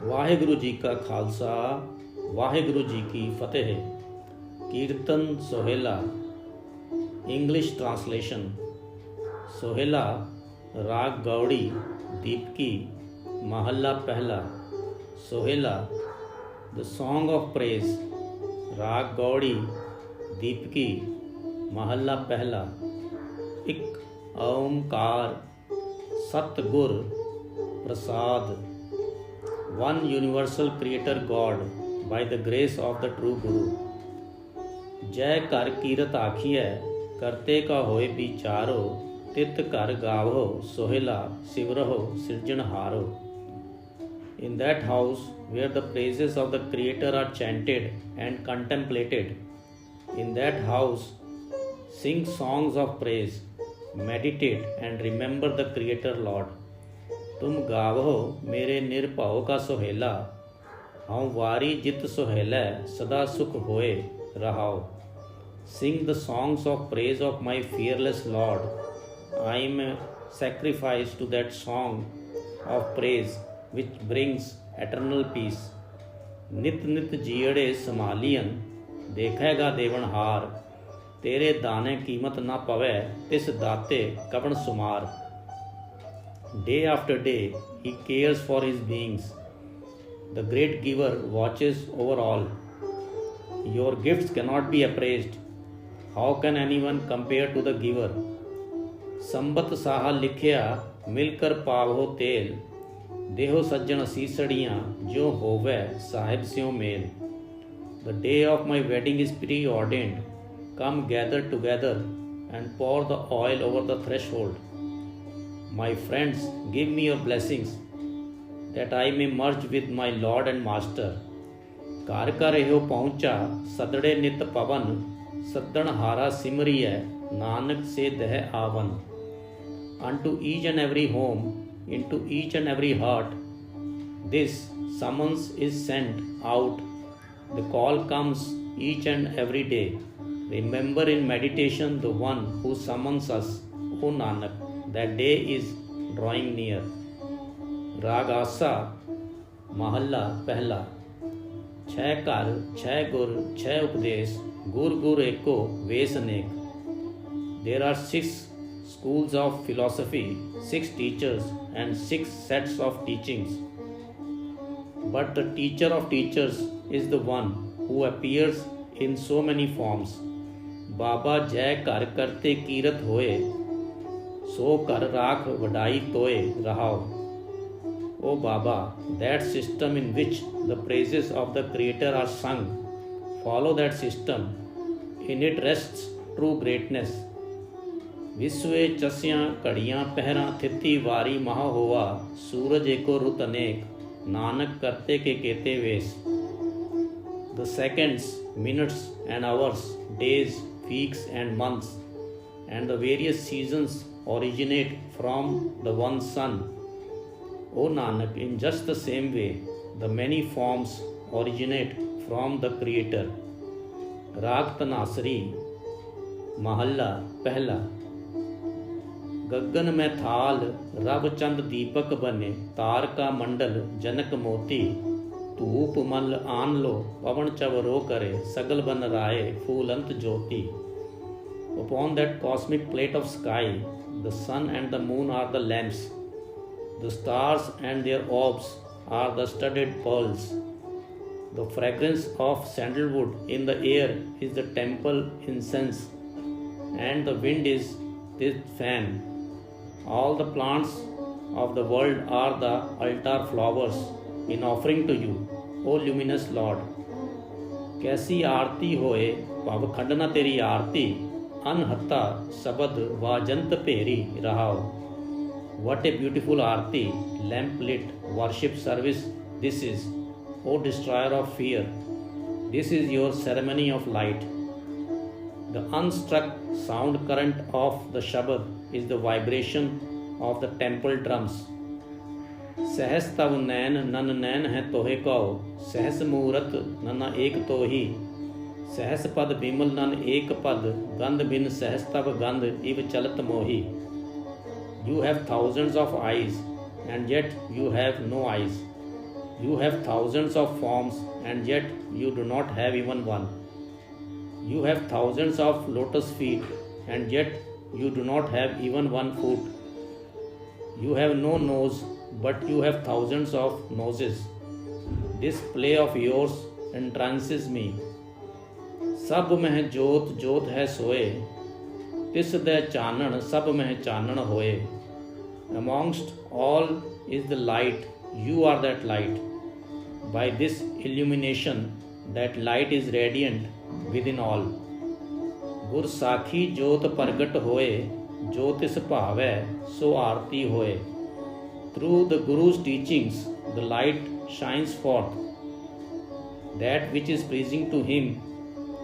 वाहिगुरु जी का खालसा वाहिगुरु जी की फतेह। कीर्तन सोहेला। English translation. सोहेला राग गौड़ी दीपकी महल्ला पहला। सोहेला द सॉन्ग ऑफ प्रेज। राग गौड़ी दीपकी महल्ला पहला। एक ओंकार सतगुर प्रसाद। One universal creator God by the grace of the true Guru। जय कर कीरत आखिए करते का होए विचारो। तित कर गावो सोहेला सिवरहो सिरजनहारो। In that house where the praises of the Creator are chanted and contemplated, in that house sing songs of praise, meditate and remember the Creator Lord। तुम गावो मेरे निरभाव का सोहेला। हाँ वारी जित सोहेला सदा सुख होए रहाओ। Sing the songs of praise of my fearless Lord। I am a sacrifice to that song of praise which brings eternal peace। नित नित जियड़े समालियन देखेगा देवनहार। तेरे दाने कीमत ना पवे तिस दाते कवन सुमार। Day after day, he cares for his beings. The great giver watches over all. Your gifts cannot be appraised. How can anyone compare to the giver? संबत साहा लिखिया मिलकर पावो तेल। देहो सज्जन सीसड़ियाँ जो होवे साहिब स्यों mail. The day of my wedding is preordained. Come gather together and pour the oil over the threshold। My friends, give me your blessings that I may merge with my Lord and Master। घर घर एहो पहुँचा सदड़े नित पवन। सद्दन हारा सिमरिय नानक से दह आवन। Unto each and every home, into each and every heart, this summons is sent out। The call comes each and every day। Remember in meditation the one who summons us, O Nanak। That day is drawing near। राग आसा महल्ला पहला। छह कर छह गुर छह उपदेश गुर गुर एको वेस अनेक। There are 6 schools of philosophy, 6 teachers and 6 sets of teachings। But the teacher of teachers is the one who appears in so many forms। बाबा जय कर करते कीरत होए सो कर राख वडाई तोए रहाओ। O Baba, that system in which the praises of the Creator are sung, follow that system। In it rests true greatness। विश्वे चस्यां घड़ियां पहरां थिति वारी महा होवा। सूरज एको रुत अनेक नानक करते के केते वेश। The seconds, minutes and hours, days, weeks and months, and the various seasons originate from the one sun। O Nanak, in just the same way, the many forms originate from the Creator। राग तनासरी महल्ला पहला। गगन में थाल रव चंद दीपक बने। तार का मंडल जनक मोती। धूप मल आन लो पवन चवरो करे। सगल बन राय फूलंत ज्योति। Upon that cosmic plate of sky, the sun and the moon are the lamps। The stars and their orbs are the studded pearls। The fragrance of sandalwood in the air is the temple incense, and the wind is the fan। All the plants of the world are the altar flowers in offering to you, O luminous Lord। कैसी आरती होए भव खंडना तेरी आरती। अनहत्ता शबद वाजंत भेरी रहाओ। What a beautiful Aarti, lamp lit worship service this is, O destroyer of fear। This is your ceremony of light। The unstruck sound current of the Shabad is the vibration of the temple drums। सहस तव नैन none नैन है तोहे कहो। सहस मूरत none एक तो ही। सहस पद बिमल नन एक पद। गंध बिन सहस तब गंध इव चलत मोही। You have thousands of eyes and yet you have no eyes। You have thousands of forms, and yet you do not have even one. You have thousands of lotus feet, and yet you do not have even one foot. You have no nose, but you have thousands of noses. This play of yours entrances me. सब मह जोत जोत है सोए, तिस दै चानण सब मह चानण होए. Amongst all is the light, you are that light. By this illumination, that light is radiant within all. गुर साखी जोत प्रगट होए, जो तिस भावै सो आरती होए. Through the Guru's teachings, the light shines forth. That which is pleasing to him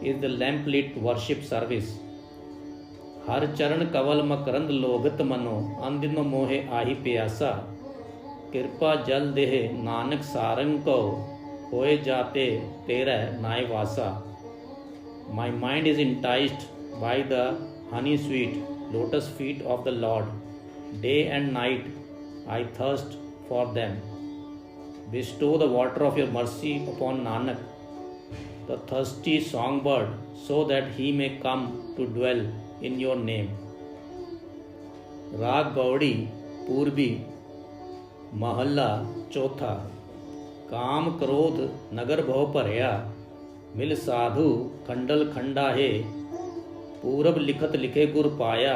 is the lamp-lit worship service. हर चरण कवल मकरंद लोभित मनो, अंदिनो मोहे आही प्यासा. कृपा जल देह नानक सारंग को, होए जाते तेरा नाय वासा. My mind is enticed by the honey sweet lotus feet of the Lord. Day and night I thirst for them. Bestow the water of your mercy upon Nanak, the thirsty songbird, so that he may come to dwell in your name. राग गौड़ी पूर्वी महला चौथा. काम क्रोध नगर भव भरया, मिल साधु खंडल खंडाहे. पूरब लिखत लिखे गुर पाया,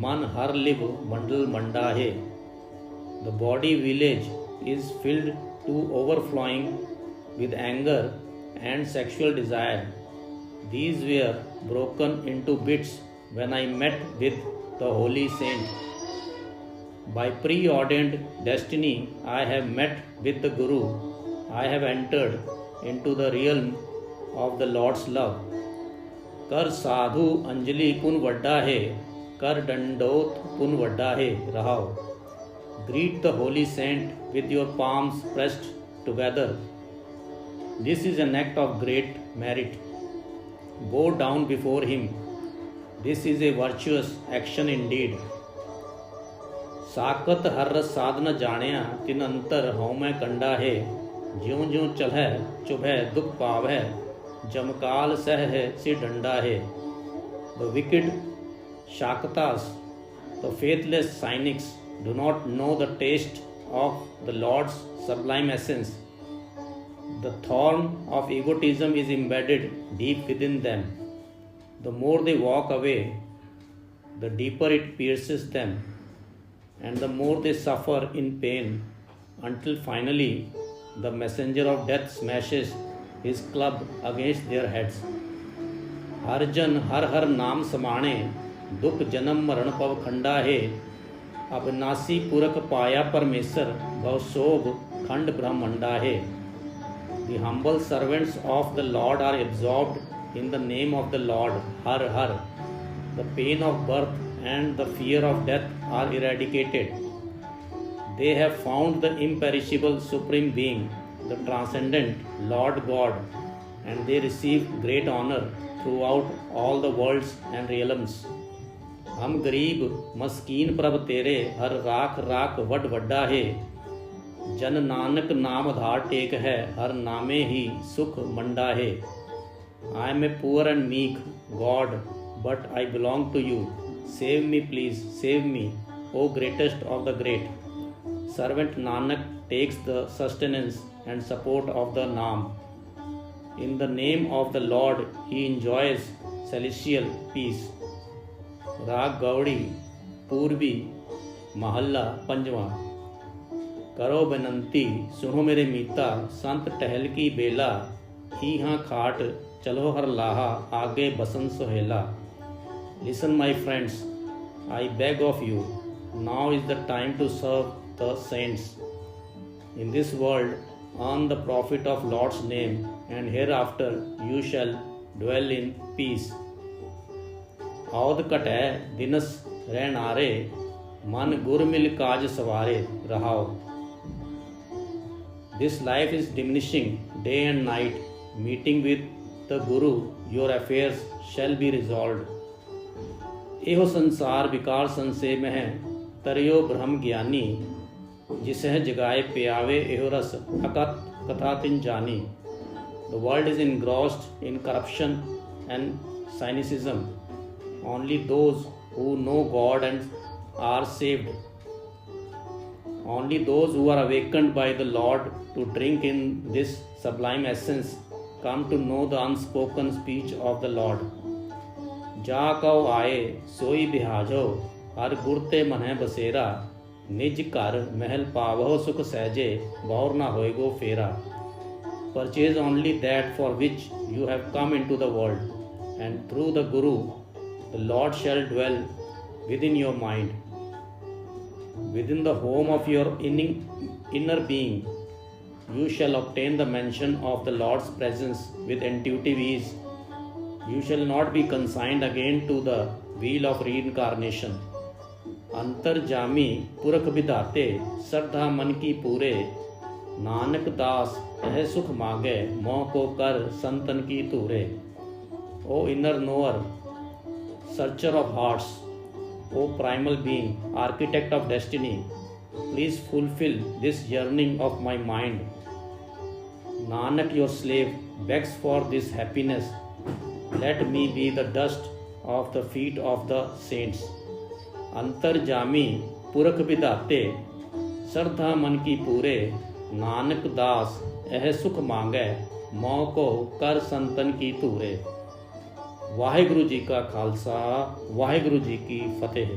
मन हर लिव मंडल मंडाहे. The body village is filled to overflowing with anger and sexual desire. These were broken into bits when I met with the holy saint. By preordained destiny, I have met with the Guru. I have entered into the realm of the Lord's love. कर साधु अंजलि पुन वड्डा है, कर दंडोत पुन वड्डा है रहाओ. Greet the holy saint with your palms pressed together. This is an act of great merit. Bow down before him. This is a virtuous action indeed. साकत हर साधन जानिया, तिन अंतर हौ मैं कंडा है. ज्यों ज्यों चलह चुभह दुख पावह, जमकाल सह है से डंडा है. The wicked Shakatas, the faithless cynics, do not know the taste of the Lord's sublime essence. The thorn of egotism is embedded deep within them. The more they walk away, the deeper it pierces them, and the more they suffer in pain, until finally the messenger of death smashes his club against their heads. हर जन हर हर नाम समाणे, दुख जन्म मरण पव खंडा है. अविनाशी पुरख पाया परमेश्वर, भव सोग खंड ब्रह्मंडा है. The humble servants of the Lord are absorbed in the name of the Lord, Har Har. The pain of birth and the fear of death are eradicated. They have found the imperishable Supreme Being, the transcendent Lord God, and they receive great honor throughout all the worlds and realms. हम गरीब मस्कीन प्रभ तेरे, हर राख राख वड वड्डा है. जन नानक नाम आधार टेक है, हर नामे ही सुख मंडा है. I am a poor and meek God, but I belong to you. Save me, please, save me, O greatest of the great. Servant Nanak takes the sustenance and support of the Naam. In the name of the Lord, he enjoys celestial peace. राग गौड़ी पूर्वी महला पंजवा. करो बेनंती सुनो मेरे मीता, संत टहल की बेला. ही हाँ खाट चलो हर लाहा, आगे बसन सोहेला. Listen my friends, I beg of you, now is the time to serve the saints. In this world, earn the profit of Lord's name, and hereafter you shall dwell in peace. औद कटै दिनस रहनारे, मन गुर मिल काज सवारे रहाओ. This life is diminishing day and night. Meeting with the Guru, your affairs shall be resolved. एहो संसार विकार संशय में है, तरियो ब्रह्म ज्ञानी. जिसह जगाए पियावे एहो रस अकत कथा तिन जानी। The world is engrossed in corruption and cynicism. Only those who know God and are saved, only those who are awakened by the Lord to drink in this sublime essence, come to know the unspoken speech of the Lord. जा कहो आए सोई बिहाजो, हर गुर ते मनै बसेरा। निज घर महल पावहो सुख सहजे, बहुर ना होएगो फेरा। Purchase only that for which you have come into the world, and through the Guru, the Lord shall dwell within your mind, within the home of your inner being. You shall obtain the mention of the Lord's presence with intuitive ease. You shall not be consigned again to the wheel of reincarnation. अंतर्जामी पुरख विधाते, श्रद्धा मन की पूरे। नानक दास यह सुख मांगे, मोह को कर संतन की तूरे। O inner knower, searcher of hearts, O primal being, architect of destiny, please fulfill this yearning of my mind. Nanak, your slave, begs for this happiness. Let me be the dust of the feet of the saints. अंतर्जामी पुरख विधाते, श्रद्धा मन की पूरे। नानक दास यह सुख मांगे, मोह को कर संतन की तूरे। वाहिगुरु जी का खालसा, वाहिगुरु जी की फतेह।